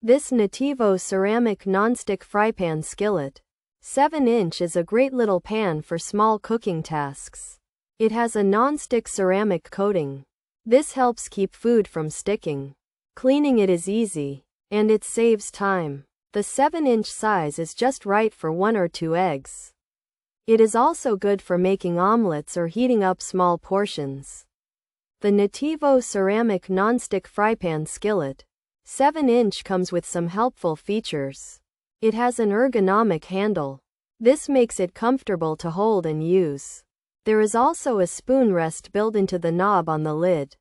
This NATIVO ceramic non-stick frypan skillet 7-inch is a great little pan for small cooking tasks. It has a non-stick ceramic coating. This helps keep food from sticking. Cleaning it is easy, and it saves time. The 7-inch size is just right for 1 or 2 eggs. It is also good for making omelets or heating up small portions. The NATIVO ceramic non-stick frypan skillet 7-inch comes with some helpful features. It has an ergonomic handle. This makes it comfortable to hold and use. There is also a spoon rest built into the knob on the lid.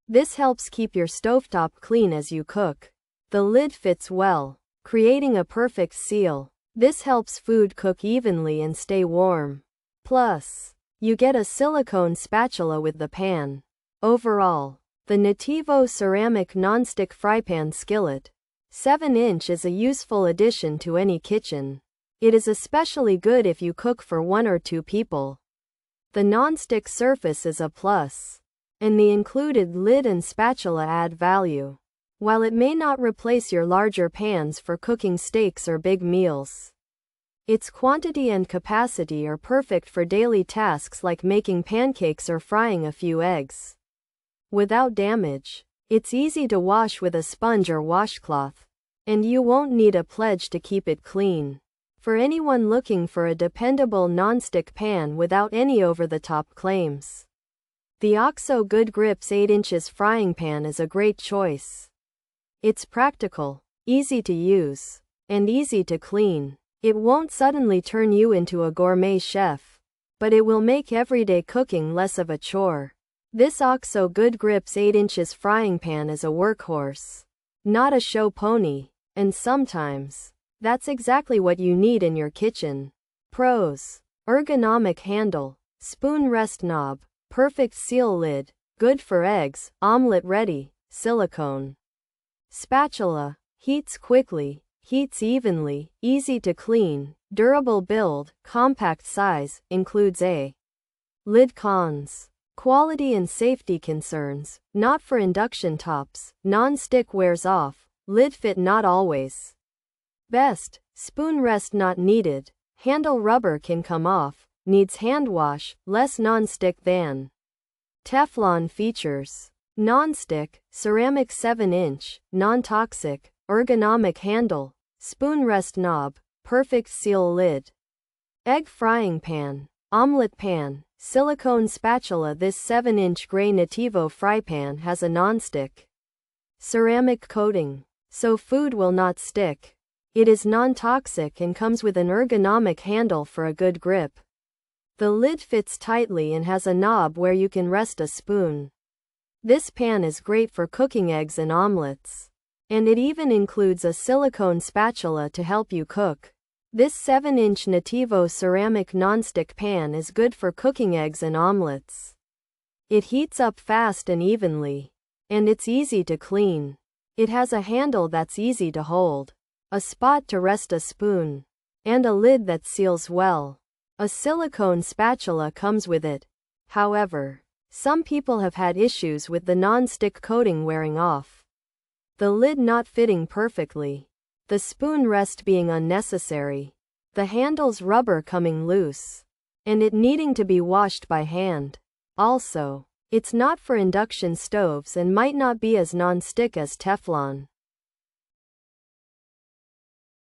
This helps keep your stovetop clean as you cook. The lid fits well, creating a perfect seal. This helps food cook evenly and stay warm. Plus, you get a silicone spatula with the pan. Overall, the NATIVO ceramic non-stick frypan skillet 7-inch is a useful addition to any kitchen. It is especially good if you cook for 1 or 2 people. The non-stick surface is a plus, and the included lid and spatula add value. While it may not replace your larger pans for cooking steaks or big meals, its quantity and capacity are perfect for daily tasks like making pancakes or frying a few eggs. Without damage, it's easy to wash with a sponge or washcloth, and you won't need a pledge to keep it clean. For anyone looking for a dependable non-stick pan without any over-the-top claims, the OXO Good Grips 8-inch frying pan is a great choice. It's practical, easy to use, and easy to clean. It won't suddenly turn you into a gourmet chef, but it will make everyday cooking less of a chore. This OXO Good Grips 8-inch frying pan is a workhorse, not a show pony, and sometimes that's exactly what you need in your kitchen. Pros: ergonomic handle, spoon rest knob, perfect seal lid, good for eggs, omelet ready, silicone. Spatula, heats quickly, heats evenly, easy to clean, durable build, compact size, includes a lid. Cons: quality and safety concerns, not for induction tops, non-stick wears off, lid fit not always. Best: spoon rest not needed, handle rubber can come off, needs hand wash, less non-stick than Teflon. Features: non-stick, ceramic 7-inch, non-toxic, ergonomic handle, spoon rest knob, perfect seal lid. Egg frying pan, omelet pan, silicone spatula. This 7-inch gray NATIVO frypan has a non-stick ceramic coating, so food will not stick. It is non-toxic and comes with an ergonomic handle for a good grip. The lid fits tightly and has a knob where you can rest a spoon. This pan is great for cooking eggs and omelets, and it even includes a silicone spatula to help you cook. This 7-inch NATIVO ceramic non-stick pan is good for cooking eggs and omelets. It heats up fast and evenly, and it's easy to clean. It has a handle that's easy to hold, a spot to rest a spoon, and a lid that seals well. A silicone spatula comes with it. However, some people have had issues with the non-stick coating wearing off, the lid not fitting perfectly, the spoon rest being unnecessary, the handle's rubber coming loose, and it needing to be washed by hand. Also, it's not for induction stoves and might not be as non-stick as Teflon.